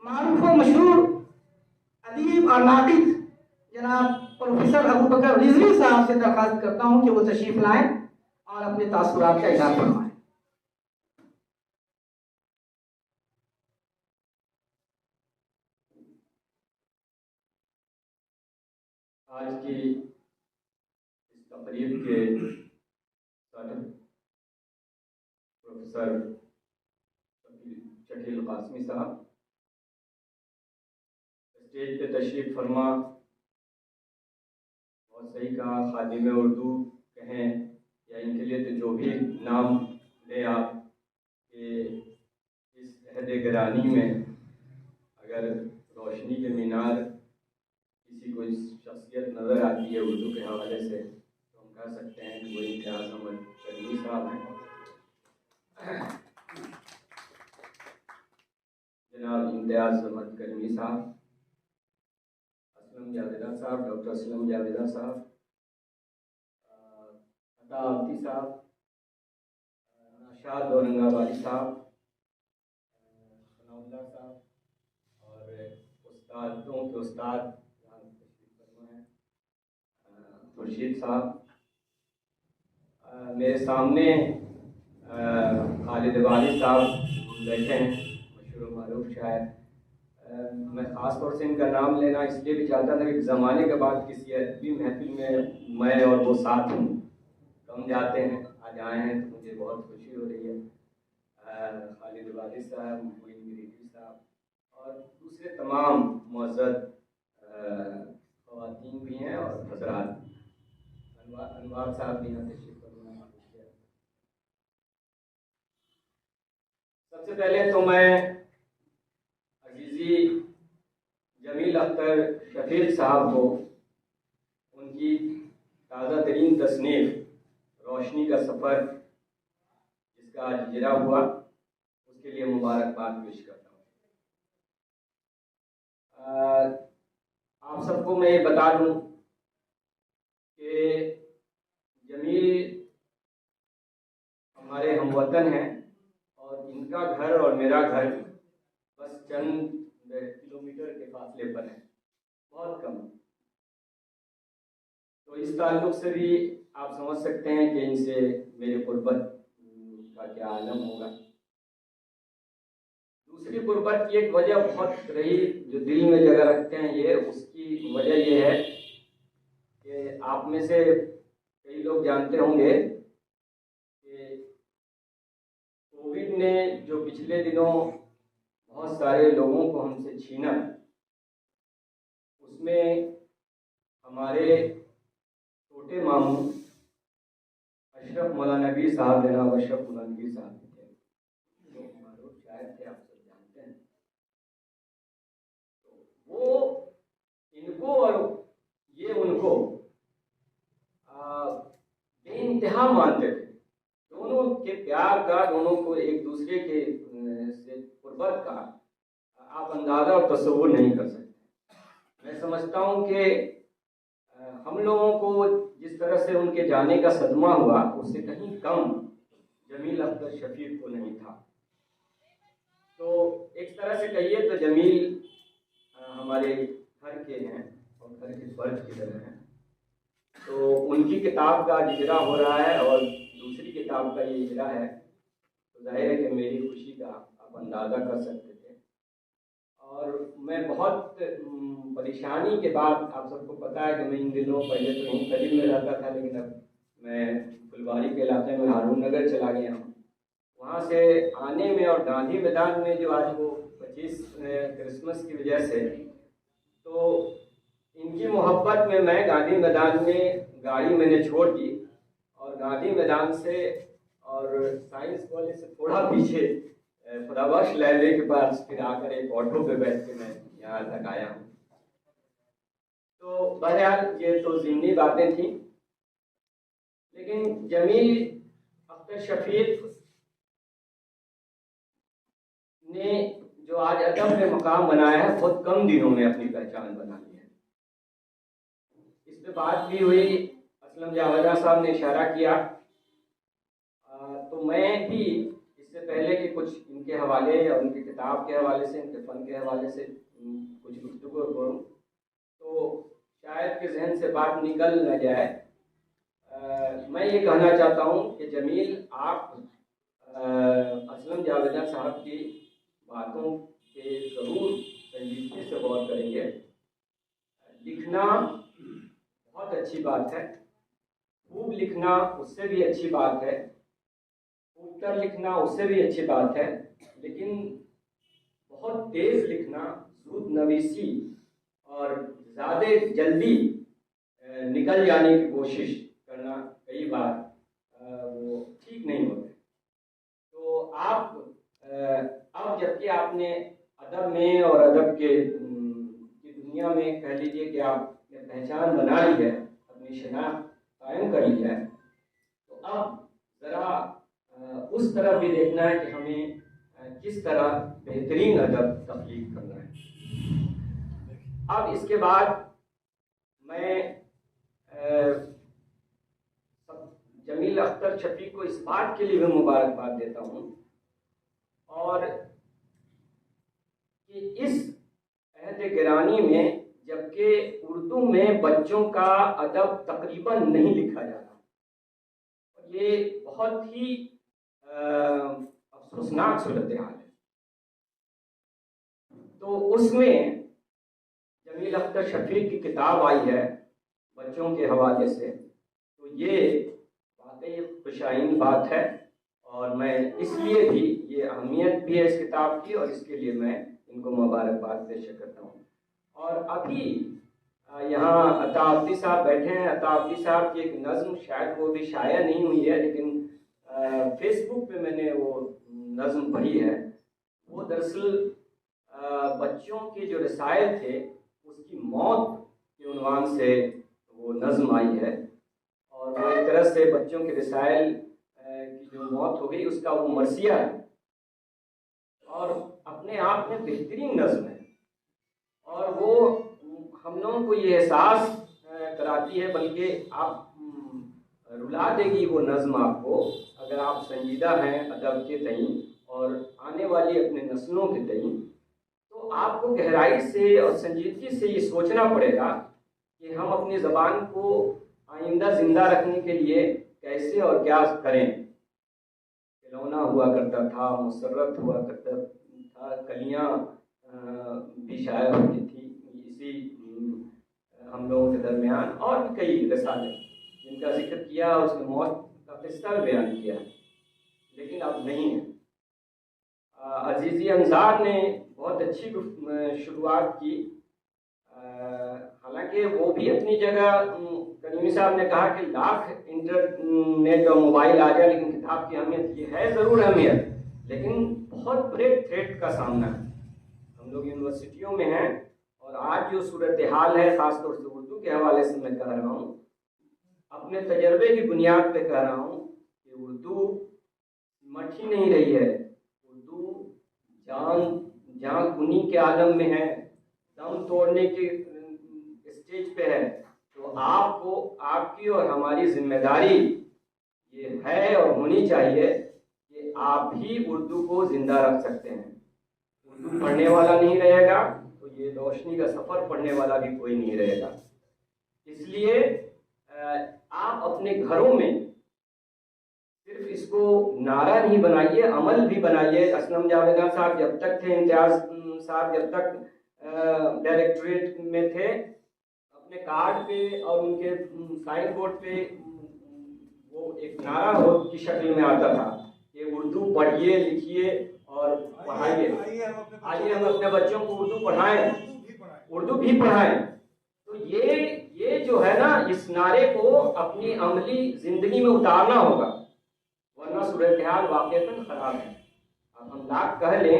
معروف و مشہور ادیب اور ناطق جناب پروفیسر ابو بکر رضوی صاحب سے درخواست کرتا ہوں کہ وہ تشریف لائیں اور اپنے تاثرات کا اظہار فرمائیں۔ آج کی اس تقریب کے صدر پروفیسر شکیل قاسمی صاحب، اسٹیج پہ تشریف فرما، بہت صحیح کہا، خادم اردو کہیں یا ان کے لیے تو جو بھی نام لیں آپ، کہ اس عہد گرانی میں اگر روشنی کے مینار کسی کو شخصیت نظر آتی ہے اردو کے حوالے سے تو ہم کہہ سکتے ہیں کہ وہ امتیاز احمد کرمی صاحب ہیں۔ جناب امتیاز احمد کرمی صاحب، اسلم جاویدہ صاحب، ڈاکٹر اسلم جاویدہ صاحب، عطا آبدی صاحب، نشاد اورنگ آبادی صاحب، ثناء اللہ صاحب، اور استادوں کے استاد خورشید صاحب، میرے سامنے خالد والد صاحب بیٹھے ہیں، مشہور و معروف شاعر۔ میں خاص طور سے ان کا نام لینا اس لیے بھی چاہتا تھا کہ زمانے کے بعد کسی ادبی محفل میں اور وہ ساتھ ہوں، کم جاتے ہیں، آج آئے ہیں تو مجھے بہت خوشی ہو رہی ہے۔ خالد والد صاحب، معین مریدی صاحب اور دوسرے تمام معزز خواتین بھی ہیں اور حضرات، انوار صاحب بھی یہاں تشریف فرما۔ سب سے پہلے تو میں عزیزی جمیل اختر شفیق صاحب کو ان کی تازہ ترین تصنیف روشنی کا سفر جس کا آج اجرا ہوا اس کے لیے مبارکباد پیش کرتا ہوں۔ آپ سب کو میں یہ بتا دوں کہ جمیل ہمارے ہم وطن ہیں اور ان کا گھر اور میرا گھر بس چند کلومیٹر کے فاصلے پر ہے، بہت کم۔ تو اس تعلق سے بھی آپ سمجھ سکتے ہیں کہ ان سے میری قربت کا کیا عالم ہوگا۔ دوسری قربت کی ایک وجہ بہت رہی جو دل میں جگہ رکھتے ہیں، یہ اس کی وجہ یہ ہے کہ آپ میں سے کئی لوگ جانتے ہوں گے کہ کووڈ نے جو پچھلے دنوں بہت سارے لوگوں کو ہم سے چھینا، اس میں ہمارے چھوٹے ماموں اشرف مولانبی صاحب، جناب اشرف مولانبی صاحب تھے، جو معروف شاعر تھے، آپ سب جانتے ہیں۔ وہ ان کو اور یہ ان کو بے انتہا مانتے تھے، دونوں کے پیار کا، دونوں کو ایک دوسرے کے سے قربت کا آپ اندازہ اور تصور نہیں کر سکتے۔ میں سمجھتا ہوں کہ ہم لوگوں کو جس طرح سے ان کے جانے کا صدمہ ہوا اس سے کہیں کم جمیل اختر شفیق کو نہیں تھا۔ تو ایک طرح سے کہیے تو جمیل ہمارے گھر کے ہیں اور گھر کے فرد کی طرح ہیں۔ تو ان کی کتاب کا اجرا ہو رہا ہے اور دوسری کتاب کا یہ اجرا ہے، تو ظاہر ہے کہ میری خوشی کا آپ اندازہ کر سکتے تھے۔ اور میں بہت پریشانی کے بعد، آپ سب کو پتا ہے کہ میں ان دنوں پہلے تو یہیں قریب میں رہتا تھا، لیکن اب میں پھلواری کے علاقے میں ہارون نگر چلا گیا ہوں۔ وہاں سے آنے میں اور گاندھی میدان میں جو آج وہ 25 کرسمس کی وجہ سے، تو ان کی محبت میں گاندھی میدان میں گاڑی میں نے چھوڑ دی اور گاندھی میدان سے اور سائنس کالج سے تھوڑا پیچھے خدا بخش لائبریری کے پاس پھر آ کر ایک آٹو پہ بیٹھ کے میں یہاں تک آیا ہوں۔ تو بہرحال یہ تو ضمنی باتیں تھیں، لیکن جمیل اختر شفیق نے جو آج ادب میں مقام بنایا ہے بہت کم دنوں میں اپنی پہچان بنا لی ہے۔ اس پہ بات بھی ہوئی، اسلم جاویدہ صاحب نے اشارہ کیا، تو میں بھی اس سے پہلے کہ کچھ ان کے حوالے یا ان کی کتاب کے حوالے سے، ان کے فن کے حوالے سے کچھ گفتگو کروں تو شاید کہ ذہن سے بات نکل نہ جائے۔ میں یہ کہنا چاہتا ہوں کہ جمیل، آپ اسلم جاویدان صاحب کی باتوں پہ ضرور سنجیدگی سے غور کریں گے۔ لکھنا بہت اچھی بات ہے، خوب لکھنا اس سے بھی اچھی بات ہے، خوب تر لکھنا اس سے بھی اچھی بات ہے، لیکن بہت تیز لکھنا، زود نویسی اور زیادہ جلدی نکل جانے کی کوشش کرنا کئی بار وہ ٹھیک نہیں ہوتے۔ تو آپ اب جبکہ آپ نے ادب میں اور ادب کی دنیا میں کہہ لیجیے کہ آپ نے پہچان بنا لی ہے، اپنی شناخت قائم کر لی ہے، تو اب ذرا اس طرف بھی دیکھنا ہے کہ ہمیں کس طرح بہترین ادب تخلیق کرنا ہے۔ اب اس کے بعد میں جمیل اختر شفیق کو اس بات کے لیے بھی مبارکباد دیتا ہوں اور کہ اس عہد گرانی میں جبکہ اردو میں بچوں کا ادب تقریباً نہیں لکھا جاتا، یہ بہت ہی افسوسناک صورتحال ہے، تو اس میں جمیل اختر شفیق کی کتاب آئی ہے بچوں کے حوالے سے، تو یہ واقعی خوشائن بات ہے اور میں اس لیے بھی یہ اہمیت بھی ہے اس کتاب کی اور اس کے لیے میں ان کو مبارکباد پیش کرتا ہوں۔ اور ابھی یہاں عطا عابدی صاحب بیٹھے ہیں، عطا عابدی صاحب کی ایک نظم شاید وہ بھی شائع نہیں ہوئی ہے، لیکن فیس بک پہ میں نے وہ نظم پڑھی ہے۔ وہ دراصل بچوں کے جو رسائل تھے اس کی موت کے عنوان سے وہ نظم آئی ہے، اور وہ ایک طرح سے بچوں کے رسائل کی جو موت ہو گئی اس کا وہ مرثیہ ہے، اور اپنے آپ میں بہترین نظم ہے، اور وہ ہم لوگوں کو یہ احساس کراتی ہے، بلکہ آپ رلا دے گی وہ نظم آپ کو اگر آپ سنجیدہ ہیں ادب کے تئیں اور آنے والی اپنے نسلوں کے تئیں، تو آپ کو گہرائی سے اور سنجیدگی سے یہ سوچنا پڑے گا کہ ہم اپنی زبان کو آئندہ زندہ رکھنے کے لیے کیسے اور کیا کریں۔ کھلونا ہوا کرتا تھا، مسرت ہوا کرتا تھا، کلیاں بھی شائع ہوتی تھی اسی ہم لوگوں کے درمیان، اور بھی کئی رسالے جن کا ذکر کیا، اس کی موت کا قصہ بیان کیا، لیکن اب نہیں ہے۔ عزیزی انصار نے بہت اچھی شروعات کی، حالانکہ وہ بھی اپنی جگہ، کریمی صاحب نے کہا کہ لاکھ انٹرنیٹ اور موبائل آ جائے لیکن کتاب کی اہمیت یہ ہے ضرور اہمیت، لیکن بہت بڑے تھریٹ کا سامنا ہے۔ ہم لوگ یونیورسٹیوں میں ہیں اور آج جو صورتحال ہے، خاص طور سے اردو کے حوالے سے میں کہہ رہا ہوں، اپنے تجربے کی بنیاد پہ کہہ رہا ہوں کہ اردو مٹ ہی نہیں رہی ہے، اردو جان کنی کے عالم میں ہے، دم توڑنے کے اسٹیج پہ ہے۔ تو آپ کو، آپ کی اور ہماری ذمہ داری یہ ہے اور ہونی چاہیے کہ آپ ہی اردو کو زندہ رکھ سکتے ہیں۔ اردو پڑھنے والا نہیں رہے گا تو یہ روشنی کا سفر پڑھنے والا بھی کوئی نہیں رہے گا۔ اس لیے آپ اپنے گھروں میں صرف اس کو نعرہ نہیں بنائیے، عمل بھی بنائیے۔ اسلم جاویدان صاحب جب تک تھے، امتیاز صاحب جب تک ڈائریکٹوریٹ میں تھے، اپنے کارڈ پہ اور ان کے سائن بورڈ پہ وہ ایک نعرہ کی شکل میں آتا تھا کہ اردو پڑھیے، لکھیے اور پڑھائیے۔ آئیے ہم اپنے بچوں کو اردو پڑھائیں، اردو بھی پڑھائیں۔ تو یہ جو ہے نا، اس نعرے کو اپنی عملی زندگی میں اتارنا ہوگا، ورنہ صورتحال واقعتاً خراب ہے۔ اب ہم لاکھ کہہ لیں،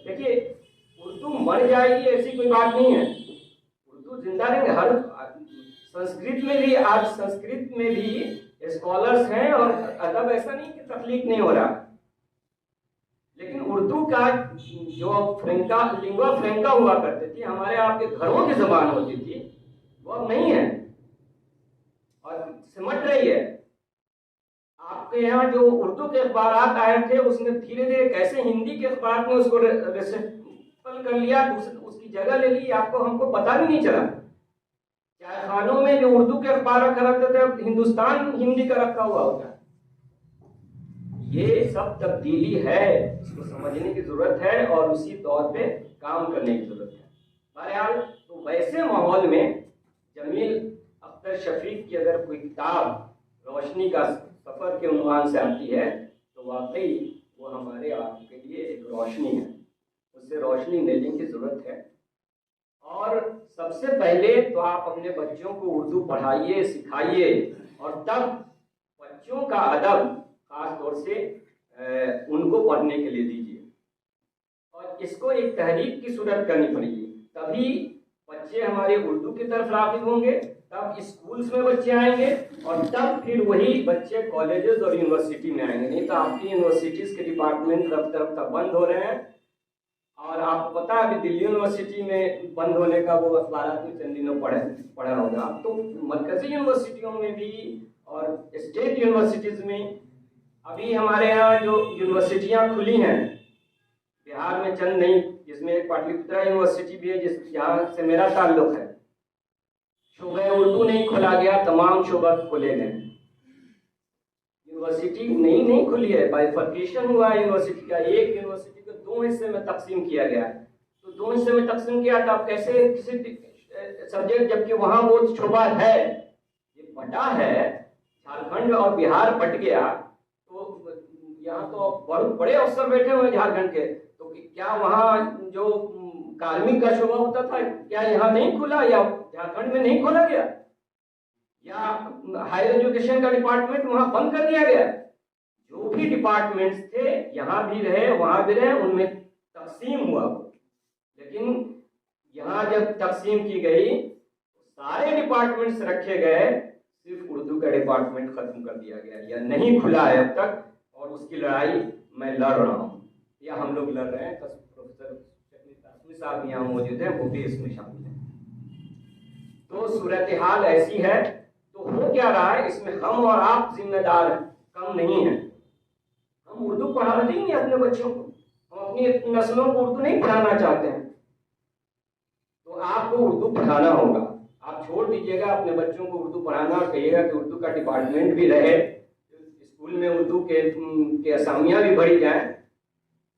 دیکھیے اردو مر جائے گی ایسی کوئی بات نہیں ہے، اردو زندہ رہیں گے۔ ہر سنسکرت میں بھی، آج سنسکرت میں بھی اسکالرس ہیں اور ادب ایسا نہیں کہ تخلیق نہیں ہو رہا، لیکن اردو کا جو لنگوا فرینکا ہوا کرتی تھی، ہمارے آپ کے گھروں کی زبان ہوتی تھی، وہ اب نہیں ہے اور سمٹ رہی ہے۔ آپ کے یہاں جو اردو کے اخبارات آئے تھے اس نے دھیرے دھیرے کیسے ہندی کے اخبارات نے اس کو ریسپل کر لیا، اس کی جگہ لے لی، آپ کو ہم کو پتہ بھی نہیں چلا۔ چائے خانوں میں جو اردو کے اخبار رکھا رکھتے تھے اب ہندوستان ہندی کا رکھا ہوا ہوتا ہے۔ یہ سب تبدیلی ہے، اس کو سمجھنے کی ضرورت ہے اور اسی طور پہ کام کرنے کی ضرورت ہے۔ بہرحال تو ویسے ماحول میں جمیل اختر شفیق کی اگر کوئی کتاب روشنی کا سفر کے عنوان سے آتی ہے تو واقعی وہ ہمارے آپ کے لیے ایک روشنی ہے، اس سے روشنی لینے کی ضرورت ہے۔ اور سب سے پہلے تو آپ اپنے بچوں کو اردو پڑھائیے، سکھائیے، اور تب بچوں کا ادب خاص طور سے ان کو پڑھنے کے لیے دیجیے، اور اس کو ایک تحریک کی صورت کرنی پڑے گی، تبھی بچے ہمارے اردو کی طرف راغب ہوں گے، تب اسکولز میں بچے آئیں گے، اور تب پھر وہی بچے کالجز اور یونیورسٹی میں آئیں گے۔ نہیں تو آپ کی یونیورسٹیز کے ڈپارٹمنٹ رفتہ رفتہ بند ہو رہے ہیں، اور آپ کو پتا ہے ابھی دلی یونیورسٹی میں بند ہونے کا وہ اخبارات میں چند دنوں پڑھا ہوگا۔ اب تو مرکزی یونیورسٹیوں میں بھی اور اسٹیٹ یونیورسٹیز میں ابھی ہمارے یہاں جو یونیورسٹیاں کھلی ہیں بہار میں چند نہیں، جس میں ایک پاٹلی پترا یونیورسٹی بھی ہے جہاں سے میرا تعلق ہے، شعبہ اردو نہیں کھولا گیا، تمام شعبہ کھولے گئے۔ یونیورسٹی نہیں کھلی ہے، بائیفرکیشن ہوا ہے یونیورسٹی کا، ایک یونیورسٹی کو دو حصے میں تقسیم کیا گیا ہے، تو دو حصے میں تقسیم کیا تو آپ کیسے کسی سبجیکٹ، جبکہ وہاں وہ شعبہ ہے، یہ بٹا ہے، جھارکھنڈ اور بہار بٹ گیا، تو یہاں تو بہت بڑے افسر بیٹھے ہوئے جھارکھنڈ کے، تو کیا وہاں جو کارمک کا شعبہ ہوتا تھا کیا یہاں نہیں کھلا، یا جھارکھنڈ میں نہیں کھولا گیا، یا ہائر ایجوکیشن کا ڈپارٹمنٹ وہاں بند کر دیا گیا؟ جو بھی ڈپارٹمنٹس تھے یہاں بھی رہے وہاں بھی رہے، ان میں تقسیم ہوا، لیکن یہاں جب تقسیم کی گئی سارے ڈپارٹمنٹس رکھے گئے، صرف اردو کا ڈپارٹمنٹ ختم کر دیا گیا، یا نہیں کھلا ہے اب تک، اور اس کی لڑائی میں لڑ رہا ہوں، یا ہم لوگ لڑ رہے ہیں، پروفیسر صاحب بھی یہاں موجود ہیں، وہ بھی اس میں شامل ہیں۔ تو صورتحال ایسی ہے، تو ہو کیا رہا ہے اس میں ہم اور آپ ذمہ دار ہیں، کم نہیں ہیں۔ ہم اردو پڑھا دیں گے اپنے بچوں کو، ہم اپنی نسلوں کو اردو نہیں پڑھانا چاہتے ہیں، تو آپ کو اردو پڑھانا ہوگا۔ آپ چھوڑ دیجیے گا اپنے بچوں کو اردو پڑھانا اور کہیے گا کہ اردو کا ڈپارٹمنٹ بھی رہے، اسکول میں اردو کے اسامیاں بھی بڑھی جائیں،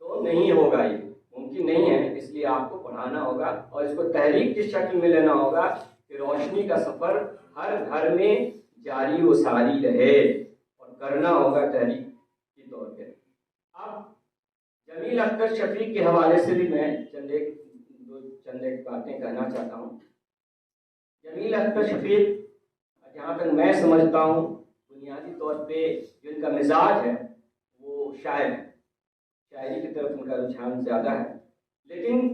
تو نہیں ہوگا، یہ ممکن نہیں ہے۔ اس لیے آپ کو پڑھانا ہوگا اور اس کو تحریک کی شکل میں لینا ہوگا کہ روشنی کا سفر ہر گھر میں جاری و ساری رہے، اور کرنا ہوگا تحریک کے طور پہ۔ اب جمیل اختر شفیق کے حوالے سے بھی میں چند ایک باتیں کہنا چاہتا ہوں۔ جمیل اختر شفیق جہاں تک میں سمجھتا ہوں بنیادی طور پہ جو ان کا مزاج ہے وہ شاعر ہے، شاعری کی طرف ان کا رجحان زیادہ ہے، لیکن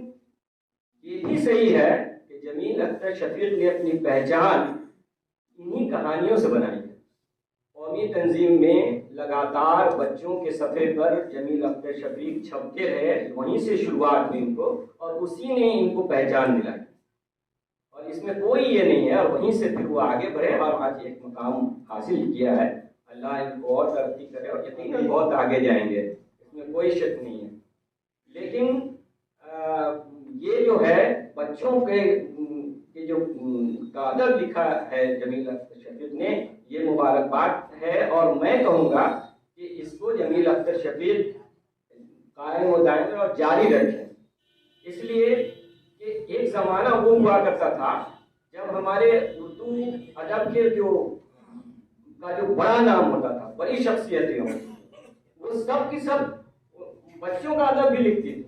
یہ بھی صحیح ہے کہ جمیل اختر شفیق نے اپنی پہچان انہی کہانیوں سے بنائی ہے۔ قومی تنظیم میں لگاتار بچوں کے صفحے پر جمیل اختر شفیق چھپتے رہے، وہیں سے شروعات ہوئی ان کو، اور اسی نے ان کو پہچان دلائی، اور اس میں کوئی یہ نہیں ہے، اور وہیں سے پھر وہ آگے بڑھے اور آج ایک مقام حاصل کیا ہے۔ اللہ ان کو اور ترقی کرے، اور یقیناً بہت آگے جائیں گے، اس میں کوئی شک نہیں ہے۔ لیکن یہ جو ہے بچوں کے جو ادب لکھا ہے جمیل اختر شفیق نے، یہ مبارکباد ہے، اور میں کہوں گا کہ اس کو جمیل اختر شفیق قائم و دائم اور جاری رکھیں، اس لیے کہ ایک زمانہ وہ ہوا کرتا تھا جب ہمارے اردو ادب کے جو بڑا نام ہوتا تھا، بڑی شخصیتیں ہوں، وہ سب کی سب بچوں کا ادب بھی لکھتی تھی،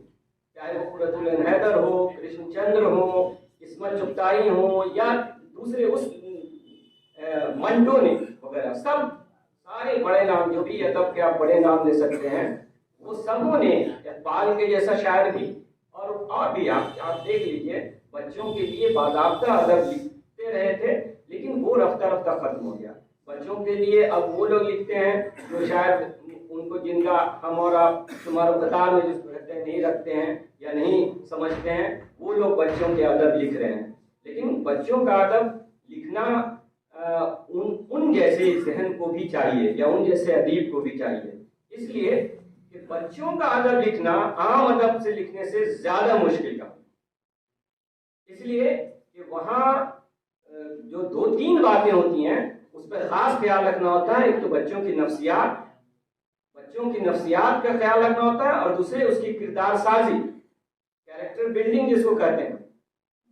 چاہے وہ قرۃ العین حیدر ہو، کرشن چندر ہو، عصمت چغتائی ہو، یا دوسرے اس منٹو نے وغیرہ، سارے بڑے نام جو بھی ادب کے آپ بڑے نام لے سکتے ہیں، وہ سبوں نے، اقبال کے جیسا شاعر بھی، اور بھی آپ دیکھ لیجئے بچوں کے لیے باضابطہ ادب لکھتے رہے تھے، لیکن وہ رفتہ رفتہ ختم ہو گیا۔ بچوں کے لیے اب وہ لوگ لکھتے ہیں جو شاید ان کو، جن کا ہم اور آپ شمار و قطار میں جس کو رہتے ہیں نہیں رکھتے ہیں یا نہیں سمجھتے ہیں، وہ لوگ بچوں کے ادب لکھ رہے ہیں، لیکن بچوں کا ادب لکھنا ان جیسے ذہن کو بھی چاہیے یا ان جیسے ادیب کو بھی چاہیے، اس لیے کہ بچوں کا ادب لکھنا عام ادب سے لکھنے سے زیادہ مشکل کام، اس لیے کہ وہاں جو دو تین باتیں ہوتی ہیں اس پہ خاص خیال رکھنا ہوتا ہے۔ ایک تو بچوں کی نفسیات کا خیال رکھنا ہوتا ہے، اور دوسرے اس کی کردار سازی، کیریکٹر بلڈنگ جس کو کہتے ہیں،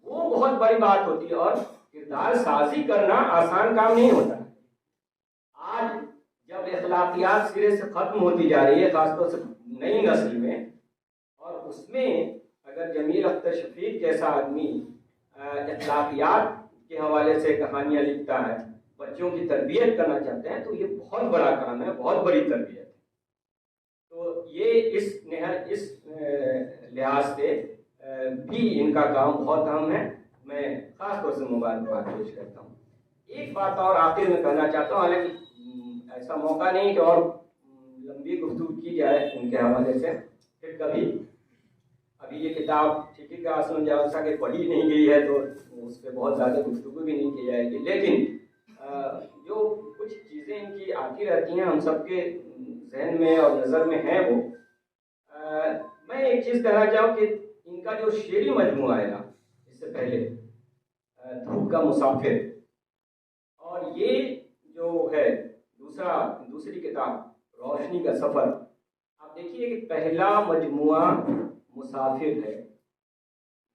وہ بہت بڑی بات ہوتی ہے، اور کردار سازی کرنا آسان کام نہیں ہوتا۔ آج جب اخلاقیات سرے سے ختم ہوتی جا رہی ہے، خاص طور سے نئی نسل میں، اور اس میں اگر جمیل اختر شفیق جیسا آدمی اخلاقیات کے حوالے سے کہانیاں لکھتا ہے، بچوں کی تربیت کرنا چاہتے ہیں، تو یہ بہت بڑا کام ہے، بہت بڑی تربیت ہے۔ تو یہ اس لحاظ سے بھی ان کا کام بہت اہم ہے۔ میں خاص طور سے مبارکباد پیش کرتا ہوں۔ ایک بات اور آخر میں کہنا چاہتا ہوں، حالانکہ ایسا موقع نہیں کہ اور لمبی گفتگو کی جائے ان کے حوالے سے، پھر کبھی ابھی یہ کتاب ٹھیک ہے آسمان جالسا کے پڑھی نہیں گئی ہے تو اس پہ بہت زیادہ گفتگو بھی نہیں کی جائے گی، لیکن جو کچھ چیزیں ان کی آتی رہتی ہیں ہم سب کے ذہن میں اور نظر میں ہیں، وہ میں ایک چیز کہنا چاہوں کہ ان کا جو شعری مجموعہ ہے نا، اس سے پہلے دھوپ کا مسافر، اور یہ جو ہے دوسری کتاب روشنی کا سفر، آپ دیکھیے کہ پہلا مجموعہ مسافر ہے،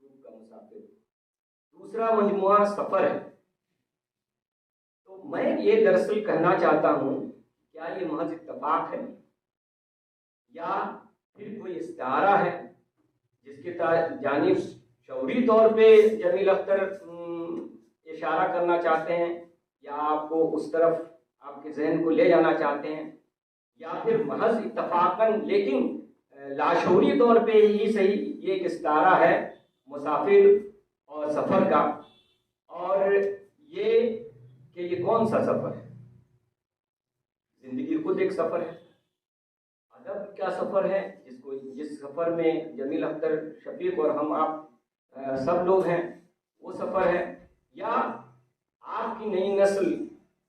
دھوپ کا مسافر، دوسرا مجموعہ سفر ہے۔ تو میں یہ دراصل کہنا چاہتا ہوں، کیا یہ محض اتفاق ہے یا پھر کوئی استعارہ ہے جس کی جانب شعوری طور پہ جمیل اختر اشارہ کرنا چاہتے ہیں، یا آپ کو اس طرف آپ کے ذہن کو لے جانا چاہتے ہیں، یا پھر محض اتفاقاً لیکن لاشعوری طور پہ ہی صحیح یہ ایک استعارہ ہے مسافر اور سفر کا، اور یہ کہ یہ کون سا سفر ہے؟ زندگی خود ایک سفر ہے، ادب کیا سفر ہے جس سفر میں جمیل اختر شفیق اور ہم آپ سب لوگ ہیں، وہ سفر ہے، یا آپ کی نئی نسل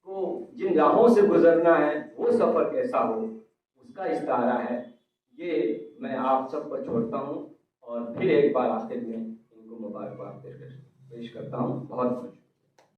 کو جن راہوں سے گزرنا ہے وہ سفر کیسا ہو، اس کا استعارہ ہے۔ یہ میں آپ سب پر چھوڑتا ہوں، اور پھر ایک بار آخر میں ان کو مبارکباد پیش کرتا ہوں۔ بہت بہت